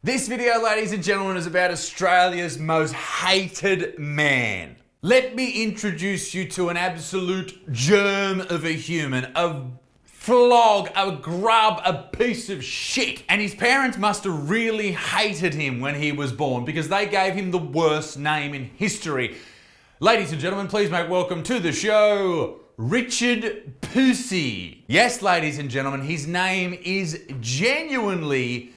This video, ladies and gentlemen, is about Australia's most hated man. Let me introduce you to an absolute germ of a human, a flog, a grub, a piece of shit. And his parents must have really hated him when he was born because they gave him the worst name in history. Ladies and gentlemen, please make welcome to the show, Richard Pussy. Yes, ladies and gentlemen, his name is genuinely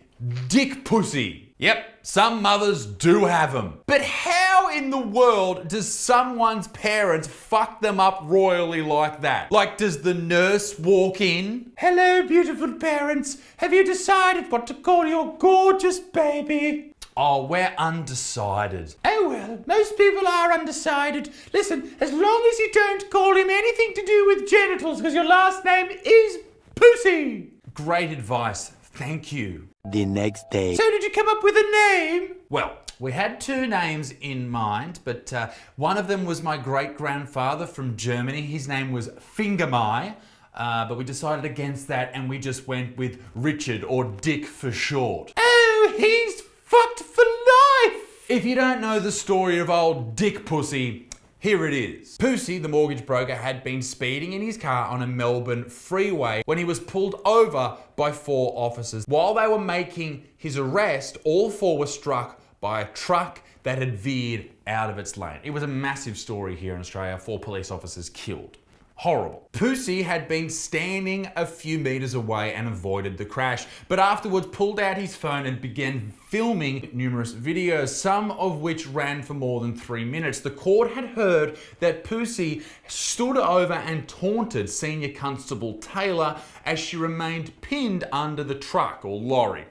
Dick Pussy. Yep, some mothers do have them. But how in the world does someone's parents fuck them up royally like that? Like, does the nurse walk in? Hello, beautiful parents. Have you decided what to call your gorgeous baby? Oh, we're undecided. Oh well, most people are undecided. Listen, as long as you don't call him anything to do with genitals, because your last name is Pussy. Great advice. Thank you. The next day. So did you come up with a name? Well, we had two names in mind, but one of them was my great-grandfather from Germany. His name was Fingermai, but we decided against that and we just went with Richard, or Dick for short. Oh, he's fucked for life! If you don't know the story of old Dick Pussy, here it is. Pussy, the mortgage broker, had been speeding in his car on a Melbourne freeway when he was pulled over by four officers. While they were making his arrest, all four were struck by a truck that had veered out of its lane. It was a massive story here in Australia, 4 police officers killed. Horrible. Pussy had been standing a few meters away and avoided the crash, but afterwards pulled out his phone and began filming numerous videos, some of which ran for more than 3 minutes. The court had heard that Pussy stood over and taunted Senior Constable Taylor as she remained pinned under the truck or lorry.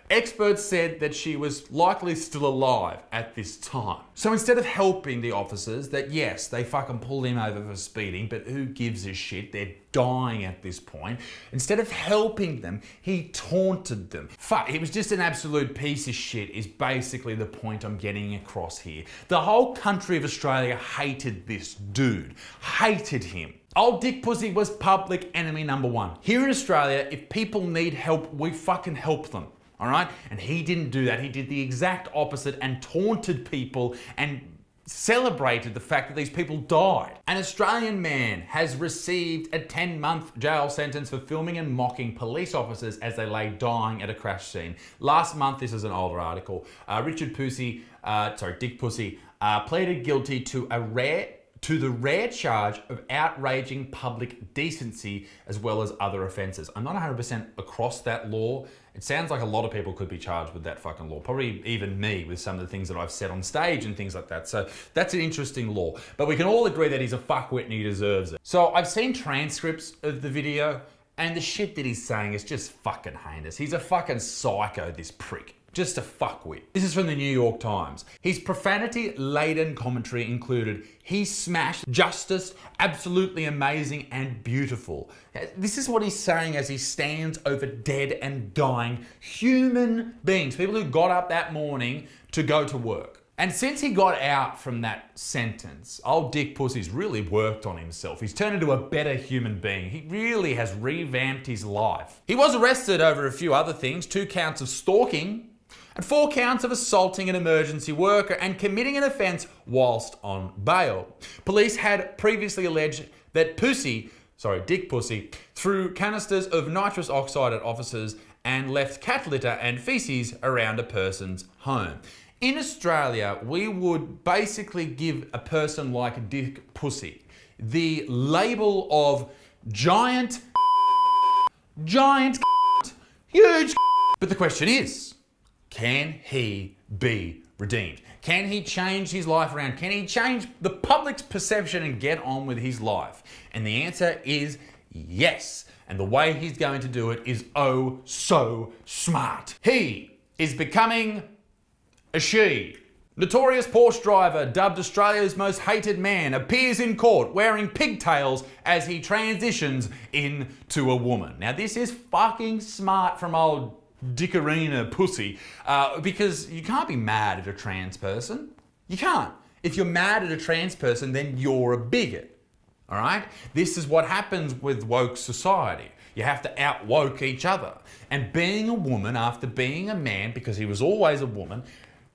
Experts said that she was likely still alive at this time. So instead of helping the officers, that yes, they fucking pulled him over for speeding, but who gives a shit? They're dying at this point. Instead of helping them, he taunted them. Fuck, he was just an absolute piece of shit is basically the point I'm getting across here. The whole country of Australia hated this dude. Hated him. Old Dick Pussy was public enemy number one. Here in Australia, if people need help, we fucking help them. All right? And he didn't do that. He did the exact opposite and taunted people and celebrated the fact that these people died. An Australian man has received a 10-month jail sentence for filming and mocking police officers as they lay dying at a crash scene. Last month, this is an older article, Dick Pussy, pleaded guilty to the rare charge of outraging public decency as well as other offences. I'm not 100% across that law. It sounds like a lot of people could be charged with that fucking law. Probably even me with some of the things that I've said on stage and things like that. So that's an interesting law. But we can all agree that he's a fuckwit and he deserves it. So I've seen transcripts of the video and the shit that he's saying is just fucking heinous. He's a fucking psycho, this prick. Just a fuckwit. This is from the New York Times. His profanity-laden commentary included, "He smashed justice, absolutely amazing and beautiful." This is what he's saying as he stands over dead and dying human beings, people who got up that morning to go to work. And since he got out from that sentence, old Dick Pussy's really worked on himself. He's turned into a better human being. He really has revamped his life. He was arrested over a few other things, 2 counts of stalking, and 4 counts of assaulting an emergency worker and committing an offence whilst on bail. Police had previously alleged that Dick Pussy, threw canisters of nitrous oxide at officers and left cat litter and feces around a person's home. In Australia, we would basically give a person like Dick Pussy the label of giant, huge. But the question is, can he be redeemed? Can he change his life around? Can he change the public's perception and get on with his life? And the answer is yes. And the way he's going to do it is oh so smart. He is becoming a she. Notorious Porsche driver, dubbed Australia's most hated man, appears in court wearing pigtails as he transitions into a woman. Now this is fucking smart from old Dickarina Pussy, because you can't be mad at a trans person. You can't. If you're mad at a trans person, then you're a bigot. All right? This is what happens with woke society. You have to out-woke each other. And being a woman after being a man, because he was always a woman,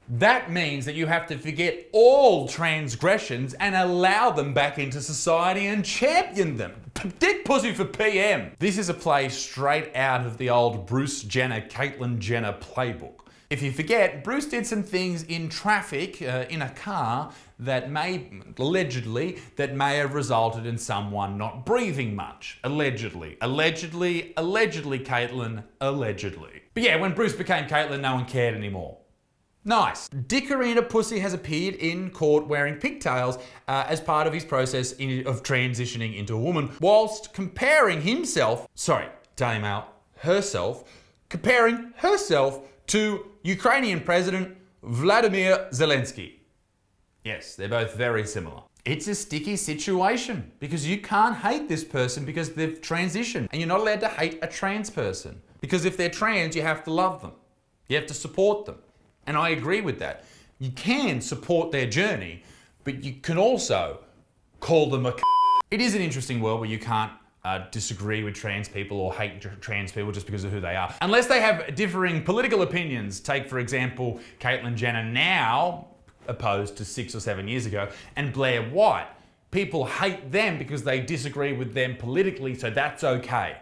that means that you have to forget all transgressions and allow them back into society and champion them. Dick pussy for PM. This is a play straight out of the old Bruce Jenner, Caitlyn Jenner playbook. If you forget, Bruce did some things in traffic, in a car, that may have resulted in someone not breathing much. Allegedly, Caitlyn, allegedly. But yeah, when Bruce became Caitlyn, no one cared anymore. Nice. Dick Arena Pussy has appeared in court wearing pigtails as part of his process of transitioning into a woman, whilst comparing herself to Ukrainian President Vladimir Zelensky. Yes, they're both very similar. It's a sticky situation because you can't hate this person because they've transitioned, and you're not allowed to hate a trans person because if they're trans, you have to love them. You have to support them. And I agree with that. You can support their journey, but you can also call them a It is an interesting world where you can't disagree with trans people or hate trans people just because of who they are. Unless they have differing political opinions. Take, for example, Caitlyn Jenner now, opposed to 6 or 7 years ago, and Blair White. People hate them because they disagree with them politically, so that's okay.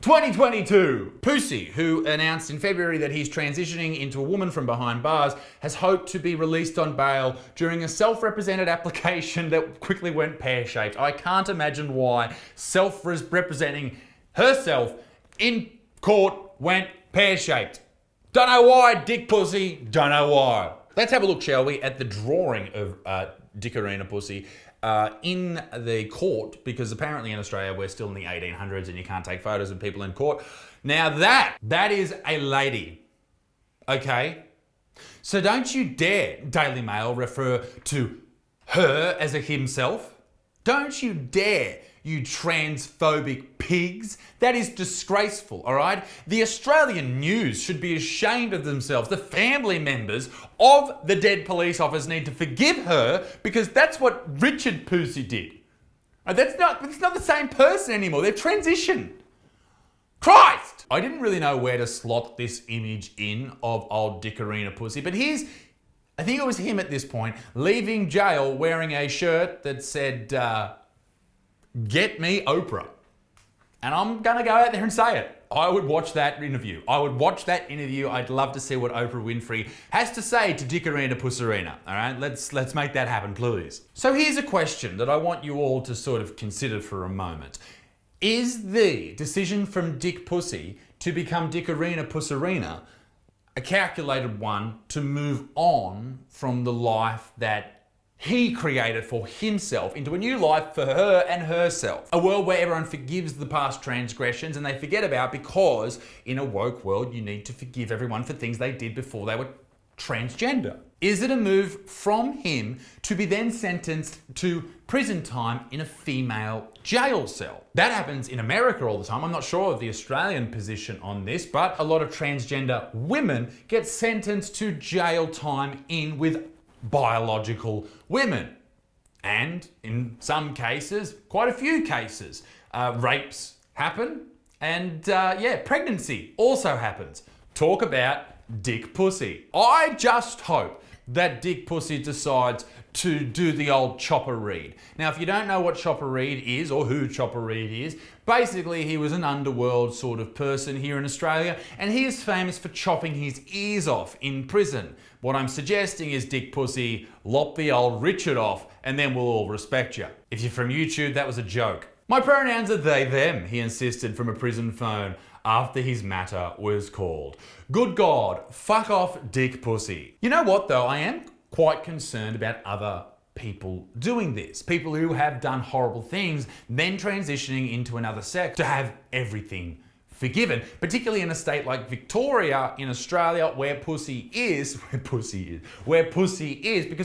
2022. Pussy, who announced in February that he's transitioning into a woman from behind bars, has hoped to be released on bail during a self-represented application that quickly went pear-shaped. I can't imagine why self-representing herself in court went pear-shaped. Don't know why, Dick Pussy, don't know why. Let's have a look, shall we, at the drawing of Dick Arena Pussy in the court, because apparently in Australia we're still in the 1800s and you can't take photos of people in court. Now that is a lady, okay? So don't you dare, Daily Mail, refer to her as a himself. Don't you dare, you transphobic pigs. That is disgraceful, all right? The Australian news should be ashamed of themselves. The family members of the dead police officer need to forgive her because that's what Richard Pussy did. It's not the same person anymore. They've transitioned. Christ! I didn't really know where to slot this image in of old Dick Arena Pussy, but I think it was him at this point, leaving jail wearing a shirt that said, "Get me Oprah." And I'm gonna go out there and say it. I would watch that interview. I'd love to see what Oprah Winfrey has to say to Dick Arena Pussarina. All right, let's make that happen, please. So here's a question that I want you all to sort of consider for a moment. Is the decision from Dick Pussy to become Dick Arena Pussarina a calculated one to move on from the life that he created for himself into a new life for her and herself? A world where everyone forgives the past transgressions and they forget about, because in a woke world you need to forgive everyone for things they did before they were transgender. Is it a move from him to be then sentenced to prison time in a female jail cell? That happens in America all the time. I'm not sure of the Australian position on this, but a lot of transgender women get sentenced to jail time in with biological women. And in some cases, quite a few cases, rapes happen, and pregnancy also happens. Talk about Dick Pussy. I just hope that Dick Pussy decides to do the old Chopper Read. Now, if you don't know what Chopper Read is or who Chopper Read is, basically he was an underworld sort of person here in Australia, and he is famous for chopping his ears off in prison. What I'm suggesting is Dick Pussy lop the old Richard off, and then we'll all respect you. If you're from YouTube, that was a joke. My pronouns are they, them, he insisted from a prison phone after his matter was called. Good God, fuck off Dick Pussy. You know what though, I am quite concerned about other people doing this. People who have done horrible things, then transitioning into another sex to have everything forgiven, particularly in a state like Victoria in Australia where pussy is, because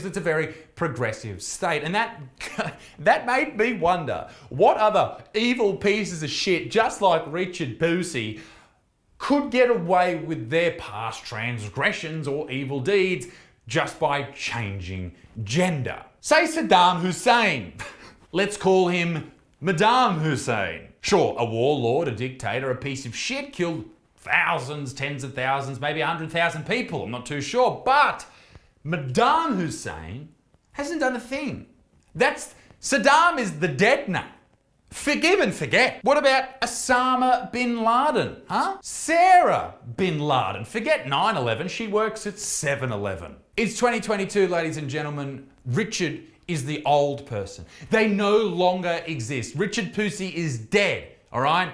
it's a very progressive state. And that made me wonder what other evil pieces of shit, just like Richard Pussy, could get away with their past transgressions or evil deeds just by changing gender. Say Saddam Hussein. Let's call him Saddam Hussein. Sure, a warlord, a dictator, a piece of shit, killed thousands, tens of thousands, maybe 100,000 people, I'm not too sure. But Saddam Hussein hasn't done a thing. Saddam is the dead name. Forgive and forget. What about Osama bin Laden? Huh? Sarah bin Laden. Forget 9/11, she works at 7-Eleven. It's 2022, ladies and gentlemen. Richard is the old person. They no longer exist. Richard Pussy is dead, all right?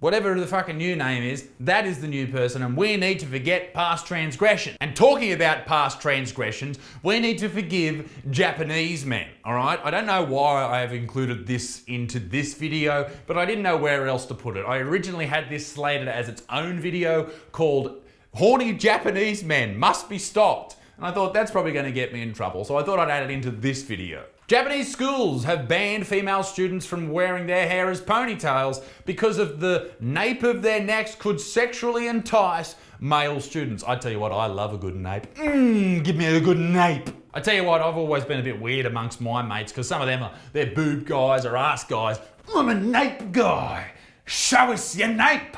Whatever the fucking new name is, that is the new person, and we need to forget past transgression. And talking about past transgressions, we need to forgive Japanese men, all right? I don't know why I have included this into this video, but I didn't know where else to put it. I originally had this slated as its own video called Horny Japanese Men Must Be Stopped. And I thought that's probably gonna get me in trouble, so I thought I'd add it into this video. Japanese schools have banned female students from wearing their hair as ponytails because of the nape of their necks could sexually entice male students. I tell you what, I love a good nape. Give me a good nape. I tell you what, I've always been a bit weird amongst my mates because some of them they're boob guys or ass guys. I'm a nape guy. Show us your nape,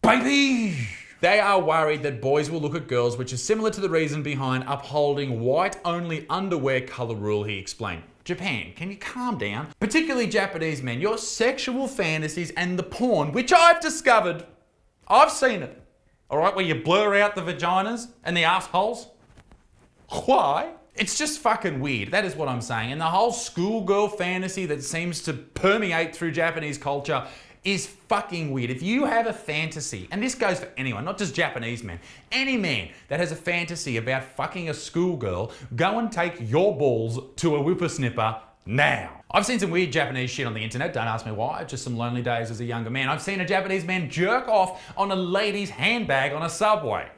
baby. They are worried that boys will look at girls, which is similar to the reason behind upholding white-only underwear colour rule, he explained. Japan, can you calm down? Particularly Japanese men, your sexual fantasies and the porn, which I've discovered, I've seen it, all right, where you blur out the vaginas and the assholes. Why? It's just fucking weird, that is what I'm saying. And the whole schoolgirl fantasy that seems to permeate through Japanese culture is fucking weird. If you have a fantasy, and this goes for anyone, not just Japanese men, any man that has a fantasy about fucking a schoolgirl, go and take your balls to a whippersnipper now. I've seen some weird Japanese shit on the internet, don't ask me why, just some lonely days as a younger man. I've seen a Japanese man jerk off on a lady's handbag on a subway.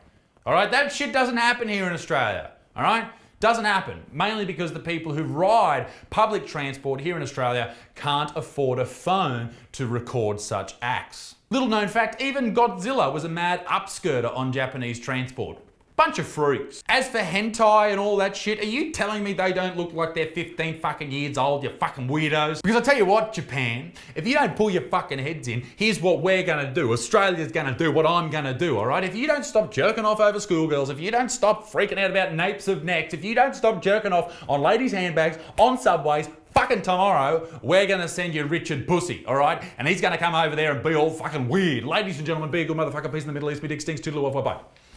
All right, that shit doesn't happen here in Australia, all right? Doesn't happen, mainly because the people who ride public transport here in Australia can't afford a phone to record such acts. Little known fact, even Godzilla was a mad upskirter on Japanese transport. Bunch of freaks. As for hentai and all that shit, are you telling me they don't look like they're 15 fucking years old, you fucking weirdos? Because I tell you what, Japan, if you don't pull your fucking heads in, here's what we're gonna do. Australia's gonna do what I'm gonna do, all right? If you don't stop jerking off over schoolgirls, if you don't stop freaking out about napes of necks, if you don't stop jerking off on ladies' handbags, on subways, fucking tomorrow, we're gonna send you Richard Pussy, all right? And he's gonna come over there and be all fucking weird. Ladies and gentlemen, be a good motherfucker. Peace in the Middle East. Me dick stinks. Toodaloo. Bye-bye.